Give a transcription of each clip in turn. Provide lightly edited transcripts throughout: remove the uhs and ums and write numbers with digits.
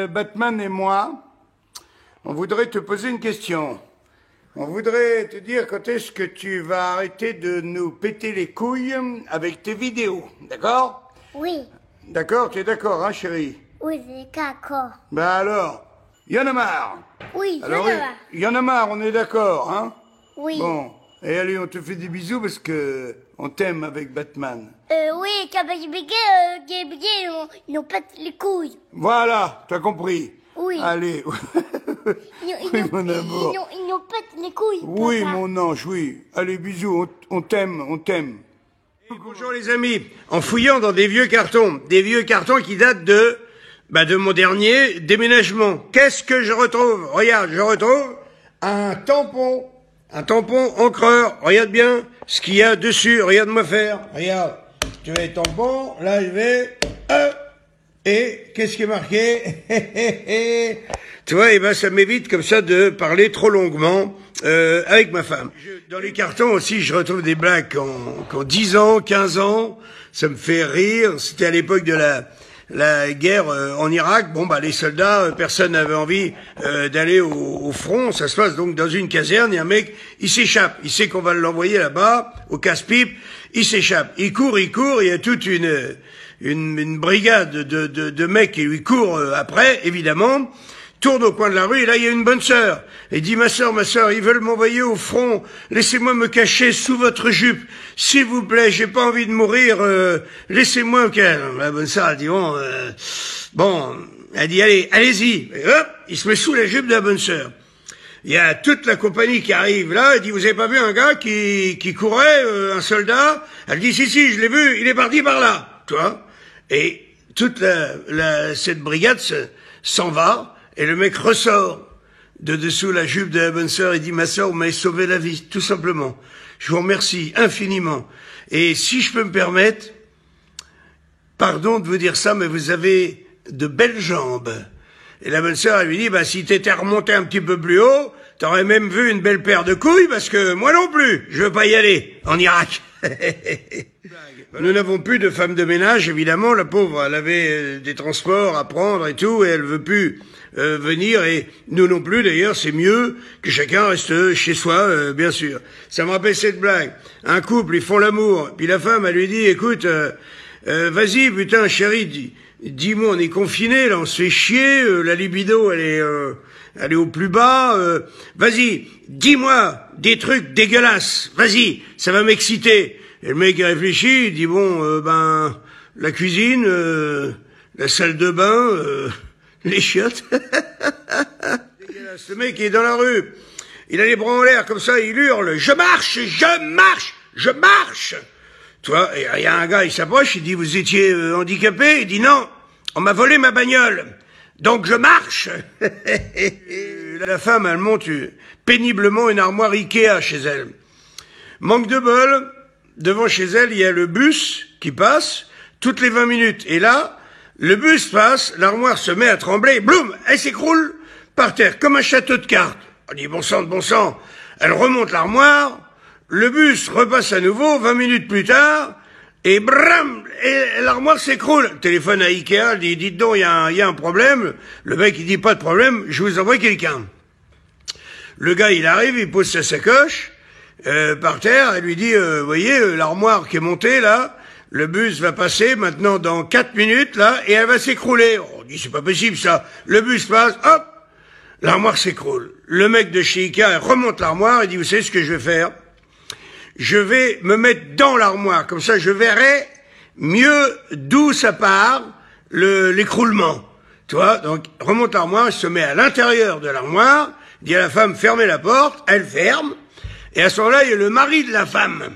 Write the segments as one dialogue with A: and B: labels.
A: Batman et moi, on voudrait te poser une question. On voudrait te dire quand est-ce que tu vas arrêter de nous péter les couilles avec tes vidéos, d'accord?
B: Oui.
A: D'accord, tu es d'accord, hein, chérie?
B: Oui, c'est d'accord.
A: Ben alors, y en a marre.
B: Oui,
A: Alors,
B: ça va.
A: y en a marre, on est d'accord, hein?
B: Oui.
A: Bon, et allez, on te fait des bisous parce que on t'aime avec Batman.
B: Oui, ils nous pètent les couilles.
A: Voilà, t'as compris?
B: Oui.
A: Allez. Oui, mon amour.
B: Ils nous pètent les couilles.
A: Oui,
B: papa.
A: mon ange, oui. Allez, bisous, on t'aime, on t'aime. Bonjour les amis, en fouillant dans des vieux cartons qui datent de mon dernier déménagement. Qu'est-ce que je retrouve? Regarde, je retrouve un tampon encreur. Regarde bien ce qu'il y a dessus, regarde-moi faire. Regarde, tu veux les tampons, là je vais, et qu'est-ce qui est marqué? Tu vois, et ben ça m'évite comme ça de parler trop longuement avec ma femme. Dans les cartons aussi, je retrouve des blagues qui ont 10 ans, 15 ans. Ça me fait rire. C'était à l'époque de la guerre en Irak. Bon, les soldats, personne n'avait envie d'aller au front. Ça se passe donc dans une caserne. Et un mec, il s'échappe. Il sait qu'on va l'envoyer là-bas, au casse-pipe. Il s'échappe. Il court. Il y a toute une brigade de mecs qui lui courent après, évidemment. Tourne au coin de la rue, et là, il y a une bonne sœur. Il dit, ma sœur, ils veulent m'envoyer au front. Laissez-moi me cacher sous votre jupe. S'il vous plaît, j'ai pas envie de mourir. Laissez-moi, ok. La bonne sœur, elle dit, elle dit, allez-y. Et hop, il se met sous la jupe de la bonne sœur. Il y a toute la compagnie qui arrive là. Elle dit, vous avez pas vu un gars qui courait, un soldat? Elle dit, si, je l'ai vu, il est parti par là. Tu vois? Et toute cette brigade s'en va. Et le mec ressort de dessous la jupe de la bonne sœur et dit, ma sœur, vous m'avez sauvé la vie, tout simplement. Je vous remercie infiniment. Et si je peux me permettre, pardon de vous dire ça, mais vous avez de belles jambes. Et la bonne sœur, elle lui dit, si t'étais remonté un petit peu plus haut, t'aurais même vu une belle paire de couilles, parce que moi non plus, je veux pas y aller, en Irak. Nous n'avons plus de femme de ménage, évidemment, la pauvre, elle avait des transports à prendre et tout, et elle veut plus venir, et nous non plus, d'ailleurs, c'est mieux que chacun reste chez soi, bien sûr. Ça me rappelle cette blague. Un couple, ils font l'amour, puis la femme, elle lui dit, écoute, vas-y, putain, chérie, dis-moi, on est confinés, là, on se fait chier, la libido, elle est au plus bas, vas-y, dis-moi des trucs dégueulasses, vas-y, ça va m'exciter. Et le mec il réfléchit, il dit la cuisine, la salle de bain, les chiottes. Le mec il est dans la rue, il a les bras en l'air comme ça, il hurle, je marche. Tu vois, et il y a un gars, il s'approche, il dit, vous étiez handicapé? Il dit, non, on m'a volé ma bagnole, donc je marche. La femme, elle monte péniblement une armoire Ikea chez elle. Manque de bol, devant chez elle, il y a le bus qui passe toutes les 20 minutes. Et là, le bus passe, l'armoire se met à trembler, bloum, elle s'écroule par terre, comme un château de cartes. On dit, bon sang, elle remonte l'armoire, le bus repasse à nouveau, 20 minutes plus tard, et bram, et l'armoire s'écroule. Téléphone à Ikea, elle dit, dites donc, il y a un problème. Le mec, il dit, pas de problème, je vous envoie quelqu'un. Le gars, il arrive, il pose sa sacoche, par terre, elle lui dit, voyez, l'armoire qui est montée, là, le bus va passer maintenant dans 4 minutes, là, et elle va s'écrouler. On dit, c'est pas possible, ça. Le bus passe, hop, l'armoire s'écroule. Le mec de chez Ikea remonte l'armoire et dit, vous savez ce que je vais faire? Je vais me mettre dans l'armoire, comme ça je verrai mieux d'où ça part l'écroulement. Tu vois, donc remonte l'armoire, il se met à l'intérieur de l'armoire, dit à la femme, fermez la porte, elle ferme, et à ce moment-là, il y a le mari de la femme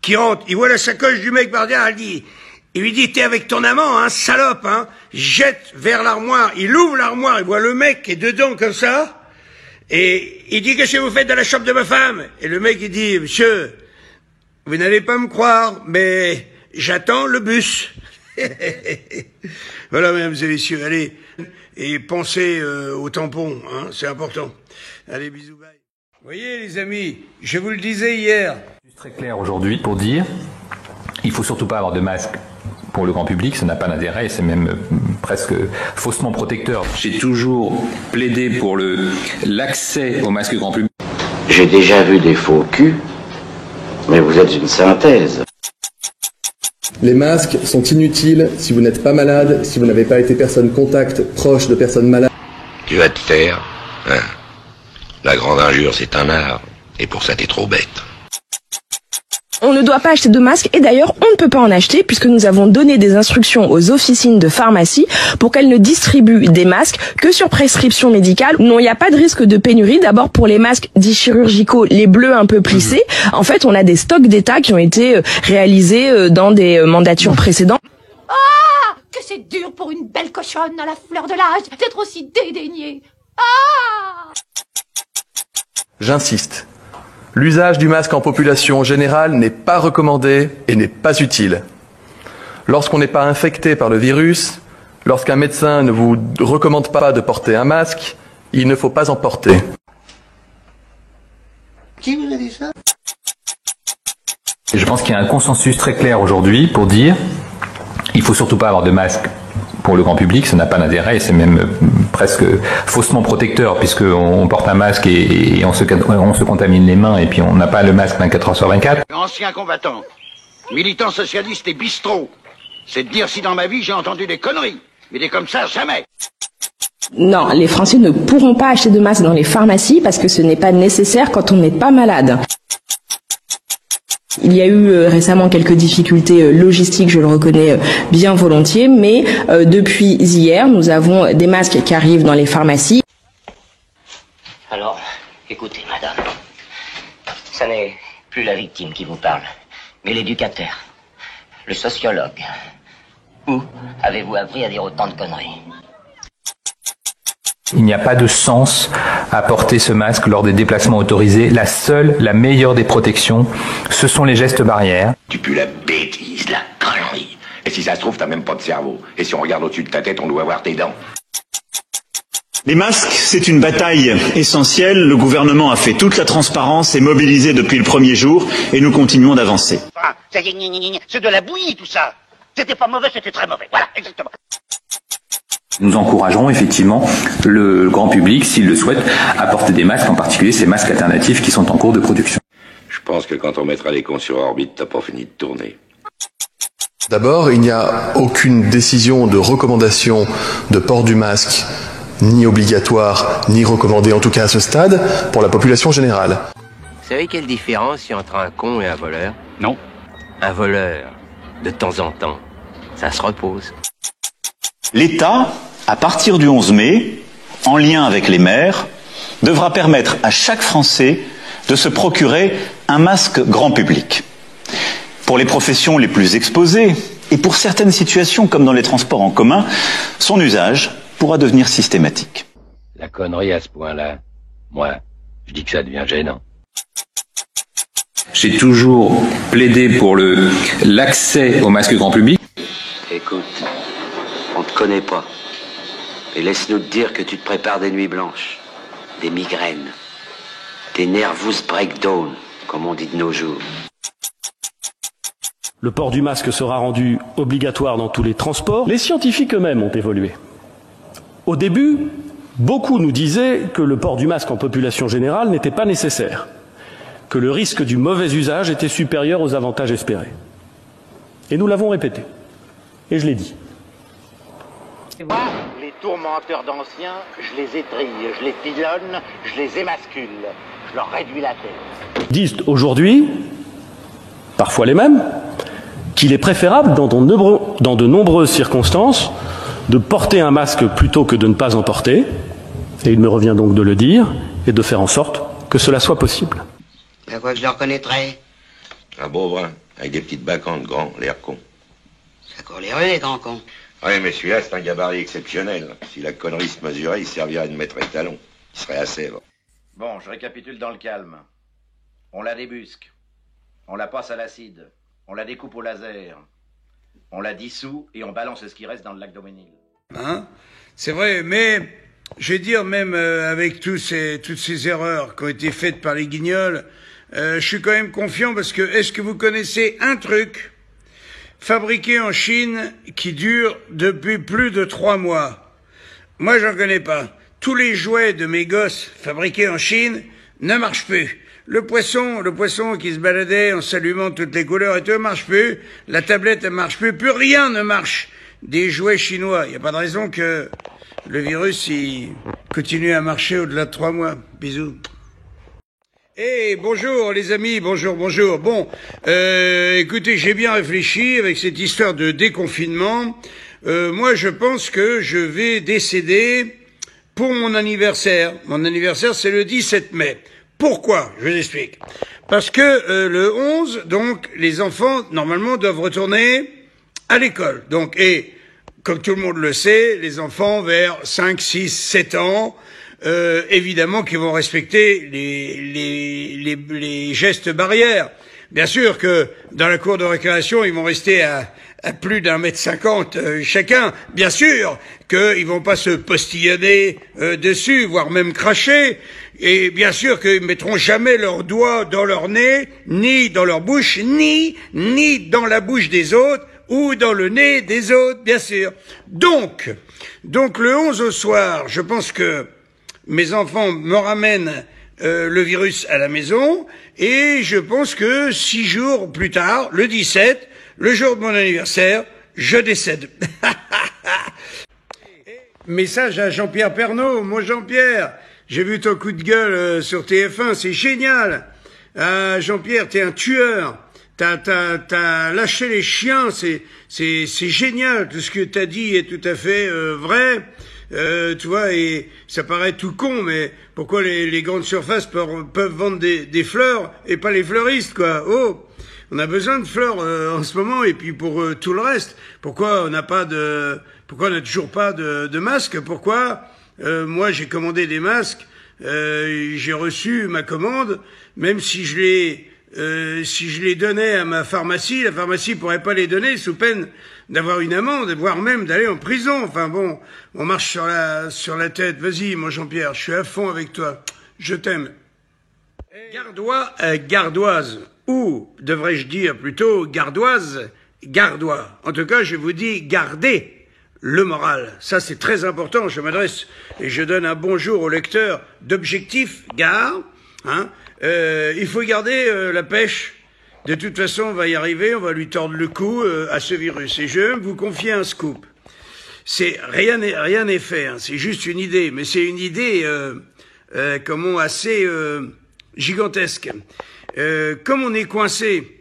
A: qui rentre, il voit la sacoche du mec par derrière, il lui dit, t'es avec ton amant, hein, salope, hein, jette vers l'armoire, il ouvre l'armoire, il voit le mec qui est dedans comme ça, et il dit, qu'est-ce que vous faites dans la chambre de ma femme? Et le mec, il dit, monsieur, vous n'allez pas me croire, mais j'attends le bus. Voilà, mesdames et messieurs, allez, et pensez au tampon, hein, c'est important. Allez, bisous, bye. Vous voyez, les amis, je vous le disais hier.
C: C'est très clair aujourd'hui pour dire, il faut surtout pas avoir de masque pour le grand public, ça n'a pas d'intérêt et c'est même presque faussement protecteur. J'ai toujours plaidé pour l'accès au masque grand public.
D: J'ai déjà vu des faux culs, mais vous êtes une synthèse.
E: Les masques sont inutiles si vous n'êtes pas malade, si vous n'avez pas été personne contact proche de personnes malades.
F: Tu vas te taire, hein. La grande injure, c'est un art, et pour ça t'es trop bête.
G: On ne doit pas acheter de masques et d'ailleurs on ne peut pas en acheter puisque nous avons donné des instructions aux officines de pharmacie pour qu'elles ne distribuent des masques que sur prescription médicale. Non, il n'y a pas de risque de pénurie. D'abord pour les masques dits chirurgicaux, les bleus un peu plissés. En fait, on a des stocks d'État qui ont été réalisés dans des mandatures précédentes.
H: Ah, que c'est dur pour une belle cochonne à la fleur de l'âge d'être aussi dédaignée. Ah!
E: J'insiste. L'usage du masque en population générale n'est pas recommandé et n'est pas utile. Lorsqu'on n'est pas infecté par le virus, lorsqu'un médecin ne vous recommande pas de porter un masque, il ne faut pas en porter.
D: Qui vous a dit ça?
C: Je pense qu'il y a un consensus très clair aujourd'hui pour dire il faut surtout pas avoir de masque pour le grand public, ça n'a pas d'intérêt et c'est même presque faussement protecteur puisqu'on porte un masque et on se contamine les mains et puis on n'a pas le masque 24 heures sur 24.
F: Ancien combattant, militant socialiste et bistrot, c'est de dire si dans ma vie j'ai entendu des conneries, mais des comme ça, jamais.
G: Non, les Français ne pourront pas acheter de masques dans les pharmacies parce que ce n'est pas nécessaire quand on n'est pas malade. Il y a eu récemment quelques difficultés logistiques, je le reconnais bien volontiers, mais depuis hier, nous avons des masques qui arrivent dans les pharmacies.
I: Alors, écoutez, madame, ça n'est plus la victime qui vous parle, mais l'éducateur, le sociologue. Où avez-vous appris à dire autant de conneries?
C: Il n'y a pas de sens à porter ce masque lors des déplacements autorisés. La meilleure des protections, ce sont les gestes barrières.
F: Tu pues la bêtise, la connerie. Et si ça se trouve, t'as même pas de cerveau. Et si on regarde au-dessus de ta tête, on doit voir tes dents.
J: Les masques, c'est une bataille essentielle. Le gouvernement a fait toute la transparence et mobilisé depuis le premier jour et nous continuons d'avancer.
I: Ah, c'est de la bouillie tout ça. C'était pas mauvais, c'était très mauvais. Voilà, exactement.
C: Nous encouragerons effectivement le grand public, s'il le souhaite, à porter des masques, en particulier ces masques alternatifs qui sont en cours de production.
F: Je pense que quand on mettra les cons sur orbite, t'as pas fini de tourner.
E: D'abord, il n'y a aucune décision de recommandation de port du masque, ni obligatoire, ni recommandé, en tout cas à ce stade, pour la population générale.
I: Vous savez quelle différence il y a entre un con et un voleur?
J: Non.
I: Un voleur, de temps en temps, ça se repose.
J: L'État, à partir du 11 mai, en lien avec les maires, devra permettre à chaque Français de se procurer un masque grand public. Pour les professions les plus exposées et pour certaines situations comme dans les transports en commun, son usage pourra devenir systématique.
F: La connerie à ce point-là, moi, je dis que ça devient gênant.
C: J'ai toujours plaidé pour l'accès au masque grand public.
D: Écoute, on te connaît pas. Et laisse-nous te dire que tu te prépares des nuits blanches, des migraines, des nervous breakdown, comme on dit de nos jours.
K: Le port du masque sera rendu obligatoire dans tous les transports. Les scientifiques eux-mêmes ont évolué. Au début, beaucoup nous disaient que le port du masque en population générale n'était pas nécessaire, que le risque du mauvais usage était supérieur aux avantages espérés. Et nous l'avons répété. Et je l'ai dit.
I: Les tourmenteurs d'anciens, je les étrille, je les pilonne, je les émascule, je leur réduis la tête.
K: Disent aujourd'hui, parfois les mêmes, qu'il est préférable dans de nombreuses circonstances de porter un masque plutôt que de ne pas en porter, et il me revient donc de le dire, et de faire en sorte que cela soit possible.
I: À quoi je le reconnaîtrais?
F: Un beau brun, avec des petites bacantes grands, l'air con.
I: Ça court les rues, les grands cons.
F: Oui, mais celui-là, c'est un gabarit exceptionnel. Si la connerie se mesurait, il servirait de maître étalon. Il serait à Sèvres.
L: Bon, je récapitule dans le calme. On la débusque. On la passe à l'acide. On la découpe au laser. On la dissout et on balance ce qui reste dans le lac Daumesnil.
A: Hein? C'est vrai, mais je vais dire, même avec toutes ces erreurs qui ont été faites par les guignols, je suis quand même confiant parce que, est-ce que vous connaissez un truc fabriqué en Chine qui dure depuis plus de 3 mois. Moi, j'en connais pas. Tous les jouets de mes gosses fabriqués en Chine ne marchent plus. Le poisson qui se baladait en s'allumant toutes les couleurs et tout, ne marche plus. La tablette ne marche plus. Plus rien ne marche des jouets chinois. Il n'y a pas de raison que le virus il continue à marcher au-delà de 3 mois. Bisous. Eh, bonjour les amis, bonjour. Bon, écoutez, j'ai bien réfléchi avec cette histoire de déconfinement. Moi, je pense que je vais décéder pour mon anniversaire. Mon anniversaire, c'est le 17 mai. Pourquoi? Je vous explique. Parce que le 11, donc, les enfants, normalement, doivent retourner à l'école. Donc, et comme tout le monde le sait, les enfants vers 5, 6, 7 ans, évidemment qu'ils vont respecter les gestes barrières. Bien sûr que dans la cour de récréation, ils vont rester à plus d'1,50 m chacun. Bien sûr qu'ils vont pas se postillonner dessus, voire même cracher. Et bien sûr qu'ils mettront jamais leurs doigts dans leur nez, ni dans leur bouche, ni dans la bouche des autres, ou dans le nez des autres, bien sûr. Donc le 11 au soir, je pense que mes enfants me ramènent le virus à la maison, et je pense que 6 jours plus tard, le 17, le jour de mon anniversaire, je décède. Message à Jean-Pierre Pernaut. Mon Jean-Pierre, j'ai vu ton coup de gueule sur TF1, c'est génial. Jean-Pierre, t'es un tueur. T'as lâché les chiens, c'est génial. Tout ce que t'as dit est tout à fait vrai. Tu vois, et ça paraît tout con, mais pourquoi les grandes surfaces peuvent vendre des fleurs et pas les fleuristes, quoi? Oh, on a besoin de fleurs en ce moment, et puis pour tout le reste. Pourquoi on n'a toujours pas de masques? Pourquoi moi j'ai commandé des masques, j'ai reçu ma commande, même si je les donnais à ma pharmacie, la pharmacie pourrait pas les donner sous peine d'avoir une amende, voire même d'aller en prison. Enfin bon, on marche sur la tête. Vas-y, mon Jean-Pierre, je suis à fond avec toi. Je t'aime. Gardois, gardoise, ou devrais-je dire plutôt gardoise, gardois. En tout cas, je vous dis gardez le moral. Ça, c'est très important. Je m'adresse et je donne un bonjour au lecteur d'Objectif Gare. Hein. Il faut garder la pêche. De toute façon, on va y arriver, on va lui tordre le cou à ce virus. Et je vais vous confier un scoop. Rien n'est fait, hein, c'est juste une idée, mais c'est une idée assez gigantesque. Comme on est coincé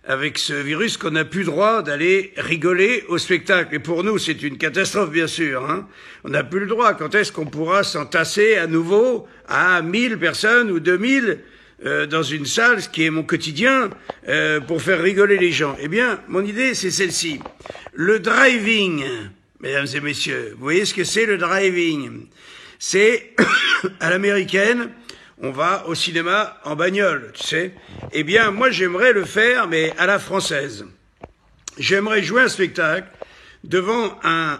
A: avec ce virus, qu'on n'a plus droit d'aller rigoler au spectacle. Et pour nous, c'est une catastrophe, bien sûr. Hein. On n'a plus le droit. Quand est-ce qu'on pourra s'entasser à nouveau à 1000 personnes ou 2000 dans une salle, ce qui est mon quotidien, pour faire rigoler les gens? Eh bien, mon idée, c'est celle-ci. Le driving, mesdames et messieurs, vous voyez ce que c'est le driving? C'est, à l'américaine, on va au cinéma en bagnole, tu sais. Eh bien, moi, j'aimerais le faire, mais à la française. J'aimerais jouer un spectacle devant un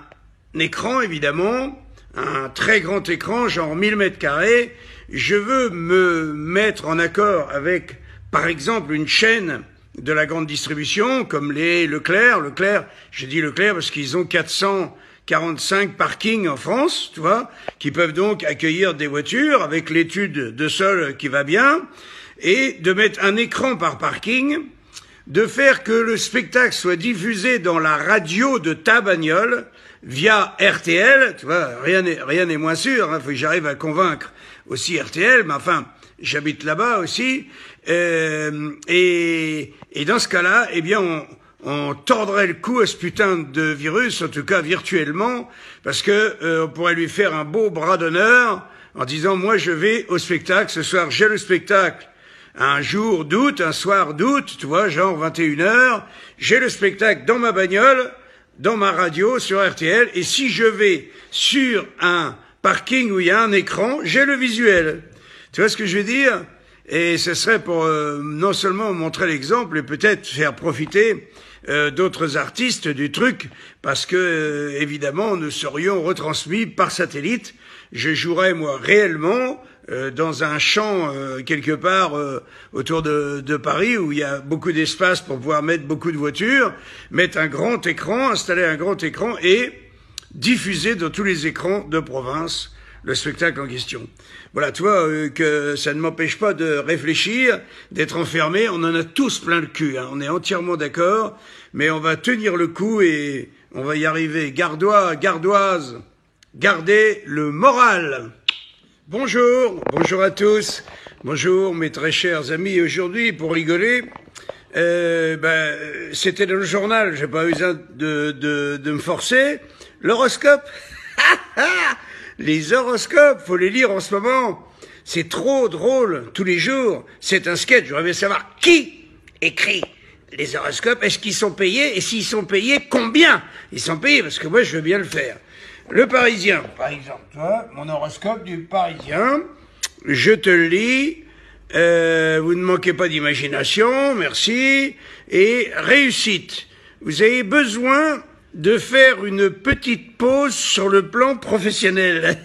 A: écran, évidemment, un très grand écran, genre 1000 mètres carrés. Je veux me mettre en accord avec, par exemple, une chaîne de la grande distribution, comme les Leclerc. Je dis Leclerc parce qu'ils ont 445 parkings en France, tu vois, qui peuvent donc accueillir des voitures avec l'étude de sol qui va bien, et de mettre un écran par parking, de faire que le spectacle soit diffusé dans la radio de ta bagnole via RTL, tu vois, rien n'est moins sûr, hein, faut que j'arrive à convaincre aussi RTL, mais enfin, j'habite là-bas aussi, et dans ce cas-là, eh bien, on tordrait le cou à ce putain de virus, en tout cas virtuellement, parce que on pourrait lui faire un beau bras d'honneur en disant, moi je vais au spectacle, ce soir j'ai le spectacle, un jour d'août, un soir d'août, tu vois, genre 21h, j'ai le spectacle dans ma bagnole, dans ma radio, sur RTL, et si je vais sur un parking où il y a un écran, j'ai le visuel. Tu vois ce que je veux dire? Et ce serait pour non seulement montrer l'exemple, et peut-être faire profiter d'autres artistes du truc, parce que évidemment nous serions retransmis par satellite. Je jouerais moi réellement dans un champ quelque part autour de Paris où il y a beaucoup d'espace pour pouvoir mettre beaucoup de voitures, mettre un grand écran, installer un grand écran et diffuser dans tous les écrans de province le spectacle en question. Voilà, tu vois que ça ne m'empêche pas de réfléchir, d'être enfermé. On en a tous plein le cul, hein. On est entièrement d'accord, mais on va tenir le coup et on va y arriver. Gardois, gardoises, gardez le moral. Bonjour, bonjour à tous. Bonjour mes très chers amis. Aujourd'hui, pour rigoler, c'était dans le journal, j'ai pas besoin de me forcer. L'horoscope. Les horoscopes, faut les lire en ce moment. C'est trop drôle, tous les jours. C'est un sketch. J'aurais bien savoir qui écrit les horoscopes. Est-ce qu'ils sont payés? Et s'ils sont payés, combien ils sont payés? Parce que moi, je veux bien le faire. Le Parisien, par exemple. Toi, mon horoscope du Parisien. Je te le lis. Vous ne manquez pas d'imagination. Merci. Et réussite. Vous avez besoin de faire une petite pause sur le plan professionnel.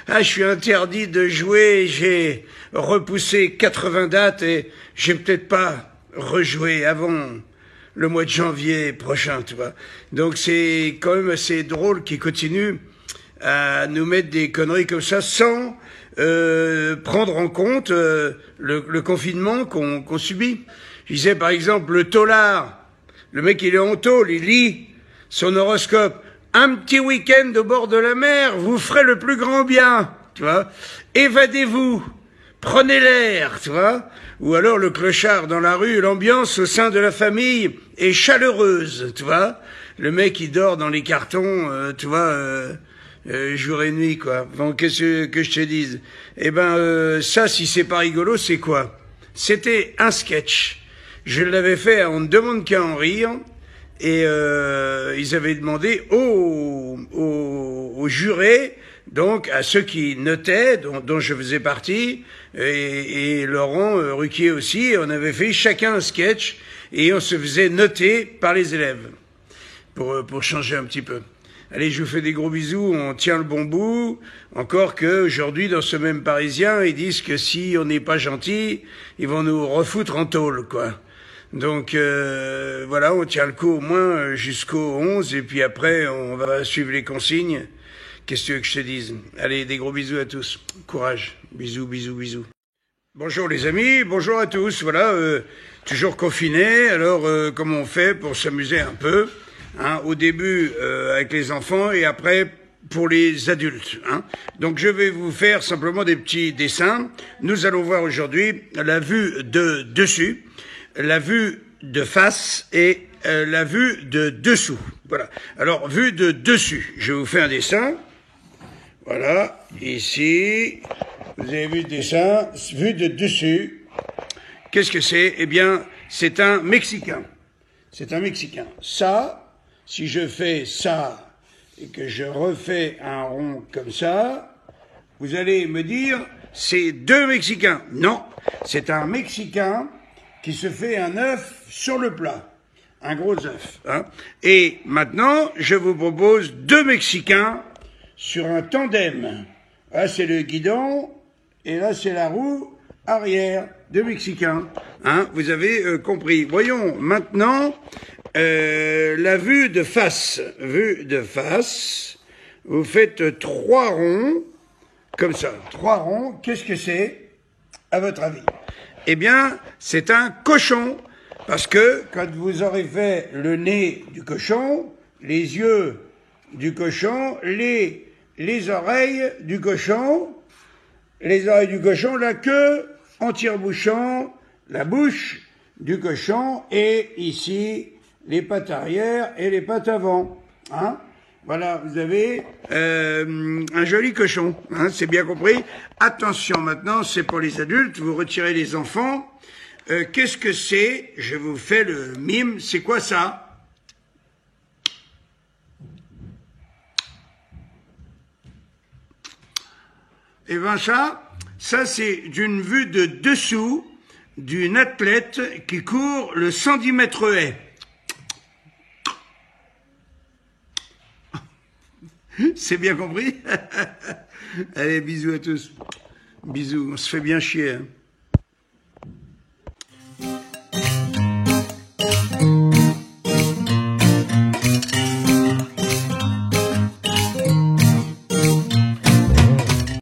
A: Ah, je suis interdit de jouer, j'ai repoussé 80 dates et j'ai peut-être pas rejoué avant le mois de janvier prochain, tu vois. Donc c'est quand même assez drôle qu'ils continuent à nous mettre des conneries comme ça sans prendre en compte le confinement qu'on subit. Je disais par exemple le taulard. Le mec, il est en tôle, il lit son horoscope. Un petit week-end au bord de la mer, vous ferez le plus grand bien, tu vois. Évadez-vous, prenez l'air, tu vois. Ou alors le clochard dans la rue, l'ambiance au sein de la famille est chaleureuse, tu vois. Le mec, il dort dans les cartons, tu vois, jour et nuit, quoi. Bon, qu'est-ce que je te dise? Eh ben, ça, si c'est pas rigolo, c'est quoi? C'était un sketch. Je l'avais fait, on ne demande qu'à en rire, et ils avaient demandé aux jurés, donc à ceux qui notaient, dont je faisais partie, et Laurent Ruquier aussi, on avait fait chacun un sketch, et on se faisait noter par les élèves, pour changer un petit peu. Allez, je vous fais des gros bisous, on tient le bon bout, encore qu'aujourd'hui, dans ce même Parisien, ils disent que si on n'est pas gentil, ils vont nous refoutre en tôle, quoi. Donc voilà, on tient le coup au moins jusqu'au 11 et puis après on va suivre les consignes. Qu'est-ce que tu veux que je te dise? Allez, des gros bisous à tous. Courage. Bisous, bisous, bisous. Bonjour les amis, bonjour à tous. Voilà, toujours confinés. Alors comment on fait pour s'amuser un peu, hein, au début avec les enfants et après pour les adultes, hein. Donc je vais vous faire simplement des petits dessins. Nous allons voir aujourd'hui la vue de dessus, la vue de face et la vue de dessous. Voilà. Alors, vue de dessus. Je vous fais un dessin. Voilà. Ici. Vous avez vu le dessin. Vue de dessus. Qu'est-ce que c'est? Eh bien, c'est un Mexicain. C'est un Mexicain. Ça, si je fais ça et que je refais un rond comme ça, vous allez me dire, c'est deux Mexicains. Non. C'est un Mexicain qui se fait un œuf sur le plat, un gros œuf. Hein. Et maintenant, je vous propose deux Mexicains sur un tandem. Là, c'est le guidon, et là, c'est la roue arrière. Deux Mexicains. Hein, vous avez compris. Voyons maintenant la vue de face. Vue de face. Vous faites trois ronds, comme ça. Trois ronds. Qu'est-ce que c'est, à votre avis? Eh bien, c'est un cochon, parce que quand vous aurez fait le nez du cochon, les yeux du cochon, les oreilles du cochon, la queue en tire-bouchon, la bouche du cochon, et ici, les pattes arrière et les pattes avant. Hein? Voilà, vous avez un joli cochon, hein, c'est bien compris. Attention maintenant, c'est pour les adultes, vous retirez les enfants. Qu'est-ce que c'est? Je vous fais le mime, c'est quoi ça? Eh bien ça c'est d'une vue de dessous d'une athlète qui court le 110 mètres haies. C'est bien compris? Allez, bisous à tous. Bisous, on se fait bien chier. Hein.